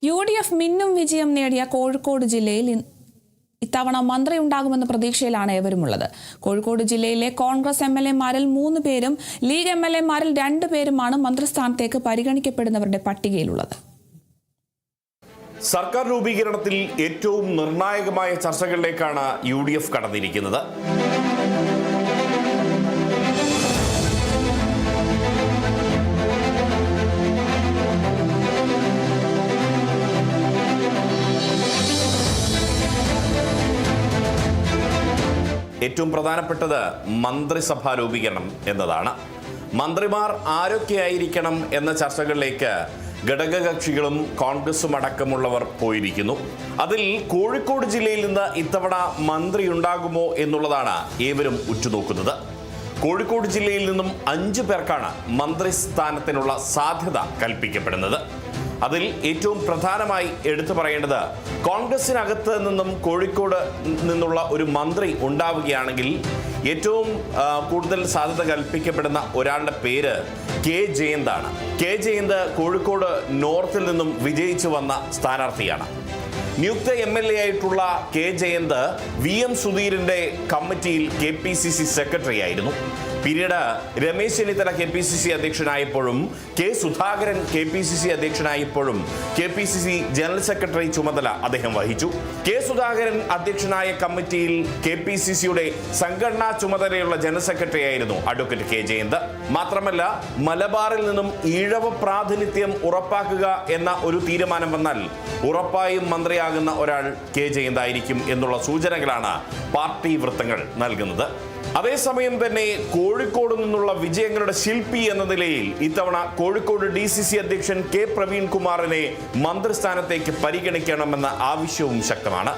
UDF മിന്നും വിജയം നേടിയ കോഴിക്കോട് ജില്ലയിൽ ഇത്തവണ മന്ത്രി ഉണ്ടാകുമെന്ന പ്രതീക്ഷയിലാണ് ഏവരുമുള്ളത്. കോഴിക്കോട് ജില്ലയിലെ കോൺഗ്രസ് MLA-മാരിൽ 3 പേരും ലീഗ് MLA-മാരിൽ 2 പേരുമാണ് മന്ത്രിസ്ഥാനത്തേക്ക് പരിഗണിക്കപ്പെടുന്നവരുടെ പട്ടികയിലുള്ളത്. സർക്കാർ രൂപീകരണത്തിൽ ഏറ്റവും നിർണായകമായ ചർച്ചകളിലേക്കാണ് UDF കടന്നിരിക്കുന്നത്. ഏറ്റവും പ്രധാനപ്പെട്ടത് മന്ത്രിസഭാ രൂപീകരണം എന്നതാണ്. മന്ത്രിമാർ ആരൊക്കെയായിരിക്കണം എന്ന ചർച്ചകളിലേക്ക് ഘടകകക്ഷികളും കോൺഗ്രസും അടക്കമുള്ളവർ പോയിരിക്കുന്നു. അതിൽ കോഴിക്കോട് ജില്ലയിൽ നിന്ന് ഇത്തവണ മന്ത്രി ഉണ്ടാകുമോ എന്നുള്ളതാണ് ഏവരും ഉറ്റുനോക്കുന്നത്. കോഴിക്കോട് ജില്ലയിൽ നിന്നും 5 പേർക്കാണ് മന്ത്രിസ്ഥാനത്തിനുള്ള സാധ്യത കൽപ്പിക്കപ്പെടുന്നത്. അതിൽ ഏറ്റവും പ്രധാനമായി എടുത്തു പറയേണ്ടത് കോൺഗ്രസിനകത്ത് നിന്നും കോഴിക്കോട് നിന്നുള്ള ഒരു മന്ത്രി ഉണ്ടാവുകയാണെങ്കിൽ ഏറ്റവും കൂടുതൽ സാധ്യത കൽപ്പിക്കപ്പെടുന്ന ഒരാളുടെ പേര് കെ ജയന്താണ്. കെ ജയന്ത് കോഴിക്കോട് നോർത്തിൽ നിന്നും വിജയിച്ചു വന്ന സ്ഥാനാർത്ഥിയാണ്. നിയുക്ത MLA ആയിട്ടുള്ള കെ ജയന്ത് VM സുധീരന്റെ കമ്മിറ്റിയിൽ KPCC സെക്രട്ടറി ആയിരുന്നു. പിന്നീട് രമേശ് ചെന്നിത്തല KPCC അധ്യക്ഷനായപ്പോഴും കെ സുധാകരൻ KPCC അധ്യക്ഷനായപ്പോഴും KPCC ജനറൽ സെക്രട്ടറി ചുമതല അദ്ദേഹം വഹിച്ചു. കെ സുധാകരൻ അധ്യക്ഷനായ കമ്മിറ്റിയിൽ KPCCയുടെ സംഘടനാ ചുമതലയുള്ള ജനറൽ സെക്രട്ടറി ആയിരുന്നു അഡ്വക്കേറ്റ് കെ ജയന്ത്. മാത്രമല്ല, മലബാറിൽ നിന്നും ഈഴവ പ്രാതിനിധ്യം ഉറപ്പാക്കുക എന്ന ഒരു തീരുമാനം വന്നാൽ ഉറപ്പായും മന്ത്രിയാകുന്ന ഒരാൾ കെ ജയന്തായിരിക്കും എന്നുള്ള സൂചനകളാണ് പാർട്ടി വൃത്തങ്ങൾ നൽകുന്നത്. അതേസമയം തന്നെ കോഴിക്കോട് നിന്നുള്ള വിജയങ്ങളുടെ ശില്പി എന്ന നിലയിൽ ഇത്തവണ കോഴിക്കോട് DCC അധ്യക്ഷൻ കെ പ്രവീൺ കുമാറിനെ മന്ത്രിസ്ഥാനത്തേക്ക് പരിഗണിക്കണമെന്ന ആവശ്യവും ശക്തമാണ്.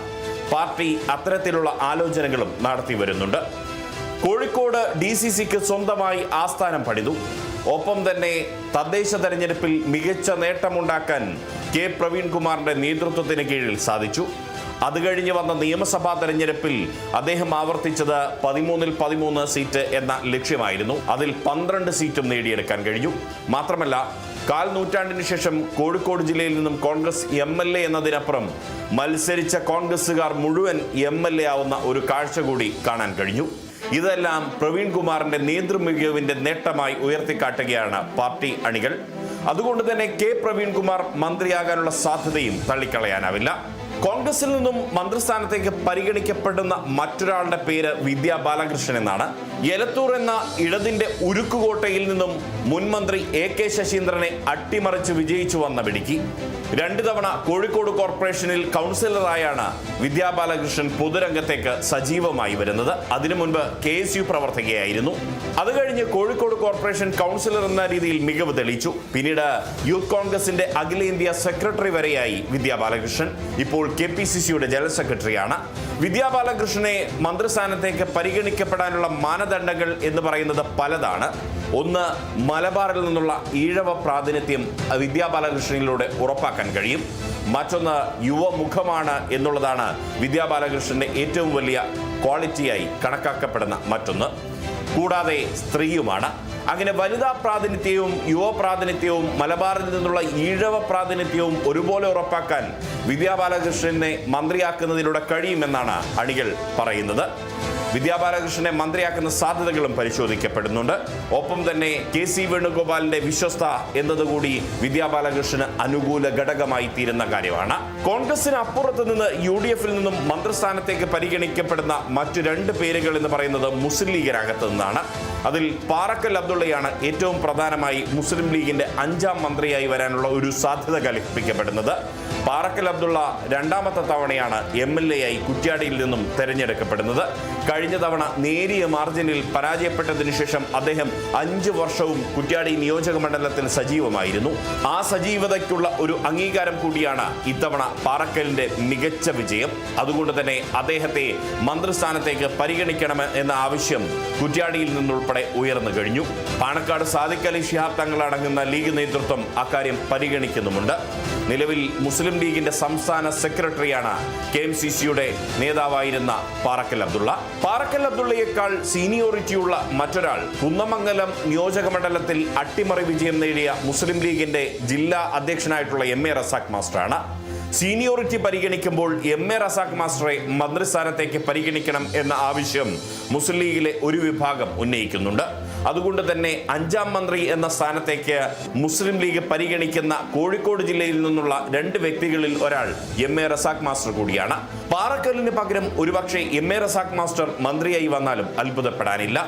പാർട്ടി അത്തരത്തിലുള്ള ആലോചനകളും നടത്തി വരുന്നുണ്ട്. കോഴിക്കോട് DCCക്ക് സ്വന്തമായി ആസ്ഥാനം പണിതു. ഒപ്പം തന്നെ തദ്ദേശ തെരഞ്ഞെടുപ്പിൽ മികച്ച നേട്ടമുണ്ടാക്കാൻ കെ പ്രവീൺ കുമാറിന്റെ നേതൃത്വത്തിന് കീഴിൽ സാധിച്ചു. അത് കഴിഞ്ഞ് വന്ന നിയമസഭാ തെരഞ്ഞെടുപ്പിൽ അദ്ദേഹം ആവർത്തിച്ചത് 13 സീറ്റ് എന്ന ലക്ഷ്യമായിരുന്നു. അതിൽ 12 സീറ്റും നേടിയെടുക്കാൻ കഴിഞ്ഞു. മാത്രമല്ല, 1/4 നൂറ്റാണ്ടിന് ശേഷം കോഴിക്കോട് ജില്ലയിൽ നിന്നും കോൺഗ്രസ് MLA എന്നതിനപ്പുറം മത്സരിച്ച കോൺഗ്രസുകാർ മുഴുവൻ MLA ആവുന്ന ഒരു കാഴ്ച കൂടി കാണാൻ കഴിഞ്ഞു. ഇതെല്ലാം പ്രവീൺ കുമാറിന്റെ നേതൃമികവിന്റെ നേട്ടമായി ഉയർത്തിക്കാട്ടുകയാണ് പാർട്ടി അണികൾ. അതുകൊണ്ട് തന്നെ കെ പ്രവീൺ കുമാർ മന്ത്രിയാകാനുള്ള സാധ്യതയും തള്ളിക്കളയാനാവില്ല. കോൺഗ്രസിൽ നിന്നും മന്ത്രിസ്ഥാനത്തേക്ക് പരിഗണിക്കപ്പെടുന്ന മറ്റൊരാളുടെ പേര് വിദ്യാ ബാലകൃഷ്ണൻ എന്നാണ്. എലത്തൂർ എന്ന ഇടതിന്റെ ഉരുക്കുകോട്ടയിൽ നിന്നും മുൻ മന്ത്രി AK ശശീന്ദ്രനെ അട്ടിമറിച്ച് വിജയിച്ചു വന്ന പിടിക്ക് 2 തവണ കോഴിക്കോട് കോർപ്പറേഷനിൽ കൗൺസിലറായാണ് വിദ്യാ ബാലകൃഷ്ണൻ പൊതുരംഗത്തേക്ക് സജീവമായി വരുന്നത്. അതിനു മുൻപ് KSU പ്രവർത്തകയായിരുന്നു. അത് കഴിഞ്ഞ് കോഴിക്കോട് കോർപ്പറേഷൻ കൗൺസിലർ എന്ന രീതിയിൽ മികവ് തെളിയിച്ചു. പിന്നീട് യൂത്ത് കോൺഗ്രസിന്റെ അഖിലേന്ത്യാ സെക്രട്ടറി വരെയായി വിദ്യാ ബാലകൃഷ്ണൻ. ഇപ്പോൾ KPCCയുടെ ജനറൽ സെക്രട്ടറിയാണ്. വിദ്യാ ബാലകൃഷ്ണനെ മന്ത്രിസ്ഥാനത്തേക്ക് പരിഗണിക്കപ്പെടാനുള്ള മാനദണ്ഡങ്ങൾ എന്ന് പറയുന്നത് പലതാണ്. ഒന്ന്, മലബാറിൽ നിന്നുള്ള ഈഴവ പ്രാതിനിധ്യം വിദ്യാ ബാലകൃഷ്ണനിലൂടെ ഉറപ്പാക്കാൻ കഴിയും. മറ്റൊന്ന്, യുവമുഖമാണ് എന്നുള്ളതാണ് വിദ്യാ ബാലകൃഷ്ണന്റെ ഏറ്റവും വലിയ ക്വാളിറ്റിയായി കണക്കാക്കപ്പെടുന്ന മറ്റൊന്ന്. കൂടാതെ സ്ത്രീയുമാണ്. അങ്ങനെ വനിതാ പ്രാതിനിധ്യവും യുവ പ്രാതിനിധ്യവും മലബാറിൽ നിന്നുള്ള ഈഴവ പ്രാതിനിധ്യവും ഒരുപോലെ ഉറപ്പാക്കാൻ വിദ്യാ ബാലകൃഷ്ണനെ മന്ത്രിയാക്കുന്നതിലൂടെ കഴിയുമെന്നാണ് അണികൾ പറയുന്നത്. വിദ്യാ ബാലകൃഷ്ണനെ മന്ത്രിയാക്കുന്ന സാധ്യതകളും പരിശോധിക്കപ്പെടുന്നുണ്ട്. ഒപ്പം തന്നെ KC വേണുഗോപാലിന്റെ വിശ്വസ്ത എന്നതുകൂടി വിദ്യാ ബാലകൃഷ്ണന് അനുകൂല ഘടകമായി തീരുന്ന കാര്യമാണ്. കോൺഗ്രസിന് അപ്പുറത്ത് നിന്ന് UDF-ൽ നിന്നും മന്ത്രിസ്ഥാനത്തേക്ക് പരിഗണിക്കപ്പെടുന്ന മറ്റു 2 പേരുകൾ എന്ന് പറയുന്നത് മുസ്ലിം ലീഗിനകത്ത് നിന്നാണ്. അതിൽ പാറക്കൽ അബ്ദുള്ളയാണ് ഏറ്റവും പ്രധാനമായി മുസ്ലിം ലീഗിന്റെ 5ാം മന്ത്രിയായി വരാനുള്ള ഒരു സാധ്യത കൽപ്പിക്കപ്പെടുന്നത്. പാറക്കൽ അബ്ദുള്ള 2ാമത്തെ തവണയാണ് MLA ആയി കുറ്റ്യാടിയിൽ നിന്നും തെരഞ്ഞെടുക്കപ്പെടുന്നത്. കഴിഞ്ഞ തവണ നേരിയ മാർജിനിൽ പരാജയപ്പെട്ടതിനു ശേഷം അദ്ദേഹം 5 വർഷവും കുറ്റ്യാടി നിയോജക മണ്ഡലത്തിൽ സജീവമായിരുന്നു. ആ സജീവതയ്ക്കുള്ള ഒരു അംഗീകാരം കൂടിയാണ് ഇത്തവണ പാറക്കലിന്റെ മികച്ച വിജയം. അതുകൊണ്ട് തന്നെ അദ്ദേഹത്തെ മന്ത്രിസ്ഥാനത്തേക്ക് പരിഗണിക്കണം എന്ന ആവശ്യം കുറ്റ്യാടിയിൽ നിന്നുൾപ്പെടെ ഉയർന്നു കഴിഞ്ഞു. പാണക്കാട് സാദിഖ് അലി ശിഹാബ് തങ്ങൾ അടങ്ങുന്ന ലീഗ് നേതൃത്വം അക്കാര്യം പരിഗണിക്കുന്നുമുണ്ട്. നിലവിൽ മുസ്ലിം ലീഗിന്റെ സംസ്ഥാന സെക്രട്ടറിയാണ് KMCCയുടെ നേതാവായിരുന്ന പാറക്കൽ അബ്ദുള്ള. പാറക്കൽ അബ്ദുള്ളയേക്കാൾ സീനിയോറിറ്റിയുള്ള മറ്റൊരാൾ കുന്നമംഗലം നിയോജക മണ്ഡലത്തിൽ അട്ടിമറി വിജയം നേടിയ മുസ്ലിം ലീഗിന്റെ ജില്ലാ അധ്യക്ഷനായിട്ടുള്ള MA റസാഖ് മാസ്റ്ററാണ്. സീനിയോറിറ്റി പരിഗണിക്കുമ്പോൾ MA റസാഖ് മാസ്റ്ററെ മന്ത്രിസ്ഥാനത്തേക്ക് പരിഗണിക്കണം എന്ന ആവശ്യം മുസ്ലിം ലീഗിലെ ഒരു വിഭാഗം ഉന്നയിക്കുന്നുണ്ട്. അതുകൊണ്ട് തന്നെ 5ാം മന്ത്രി എന്ന സ്ഥാനത്തേക്ക് മുസ്ലിം ലീഗ് പരിഗണിക്കുന്ന കോഴിക്കോട് ജില്ലയിൽ നിന്നുള്ള 2 വ്യക്തികളിൽ ഒരാൾ MA റസാഖ് മാസ്റ്റർ കൂടിയാണ്. പാറക്കലിന് പകരം ഒരുപക്ഷെ MA റസാഖ് മാസ്റ്റർ മന്ത്രിയായി വന്നാലും അത്ഭുതപ്പെടാനില്ല.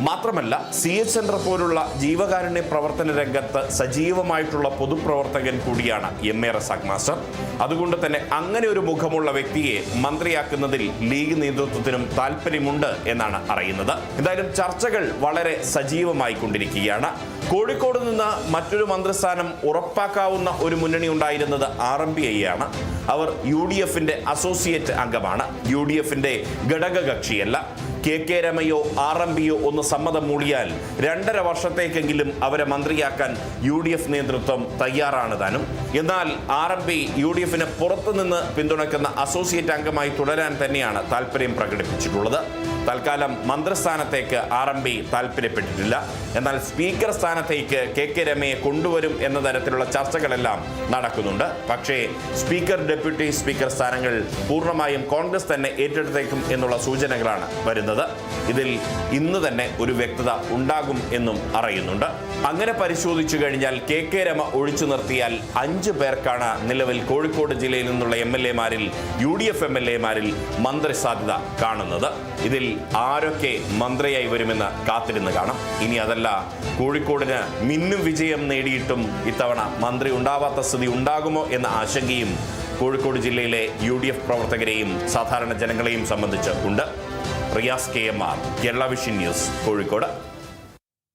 മാത്രമല്ല CH സെന്റർ പോലുള്ള ജീവകാരുണ്യ പ്രവർത്തന രംഗത്ത് സജീവമായിട്ടുള്ള പൊതുപ്രവർത്തകൻ കൂടിയാണ് MA റസാഖ് മാസ്റ്റർ. അതുകൊണ്ട് തന്നെ അങ്ങനെ ഒരു മുഖമുള്ള വ്യക്തിയെ മന്ത്രിയാക്കുന്നതിൽ ലീഗ് നേതൃത്വത്തിനും താല്പര്യമുണ്ട് എന്നാണ് അറിയുന്നത്. എന്തായാലും ചർച്ചകൾ വളരെ സജീവമായി കൊണ്ടിരിക്കുകയാണ്. കോഴിക്കോട് നിന്ന് മറ്റൊരു മന്ത്രിസ്ഥാനം ഉറപ്പാക്കാവുന്ന ഒരു മുന്നണി ഉണ്ടായിരുന്നത് RMPI ആണ്. അവർ UDFന്റെ അസോസിയേറ്റ് അംഗമാണ്. UDFന്റെ ഘടക കക്ഷിയല്ല. KK രമയോ RMPയോ ഒന്ന് സമ്മതം മൂളിയാൽ 2.5 വർഷത്തേക്കെങ്കിലും അവരെ മന്ത്രിയാക്കാൻ UDF നേതൃത്വം തയ്യാറാണ് താനും. എന്നാൽ RMP UDFന് പുറത്തുനിന്ന് പിന്തുണയ്ക്കുന്ന അസോസിയേറ്റ് അംഗമായി തുടരാൻ തന്നെയാണ് താല്പര്യം പ്രകടിപ്പിച്ചിട്ടുള്ളത്. തൽക്കാലം മന്ത്രിസ്ഥാനത്തേക്ക് RMP താല്പര്യപ്പെട്ടിട്ടില്ല. എന്നാൽ സ്പീക്കർ സ്ഥാനത്തേക്ക് KK രമയെ കൊണ്ടുവരും എന്ന തരത്തിലുള്ള ചർച്ചകളെല്ലാം നടക്കുന്നുണ്ട്. പക്ഷേ സ്പീക്കർ, ഡെപ്യൂട്ടി സ്പീക്കർ സ്ഥാനങ്ങൾ പൂർണ്ണമായും കോൺഗ്രസ് തന്നെ ഏറ്റെടുത്തേക്കും എന്നുള്ള സൂചനകളാണ് വരുന്നത്. ഇതിൽ ഇന്ന് തന്നെ ഒരു വ്യക്തത ഉണ്ടാകും എന്നും അറിയുന്നുണ്ട്. അങ്ങനെ പരിശോധിച്ചു കഴിഞ്ഞാൽ KK രമ ഒഴിച്ചു നിർത്തിയാൽ 5 പേർക്കാണ് നിലവിൽ കോഴിക്കോട് ജില്ലയിൽ നിന്നുള്ള MLA-മാരിൽ UDF MLA-മാരിൽ മന്ത്രി സാധ്യത കാണുന്നത്. ഇതിൽ ആരൊക്കെ മന്ത്രിയായി വരുമെന്ന് കാത്തിരുന്ന് കാണാം. ഇനി അതല്ല, കോഴിക്കോടിന് മിന്നും വിജയം നേടിയിട്ടും ഇത്തവണ മന്ത്രി ഉണ്ടാവാത്ത സ്ഥിതി ഉണ്ടാകുമോ എന്ന ആശങ്കയും കോഴിക്കോട് ജില്ലയിലെ UDF പ്രവർത്തകരെയും സാധാരണ ജനങ്ങളെയും സംബന്ധിച്ച് ഉണ്ട്. Riyas KMR, Kerala vision news, Kozhikode.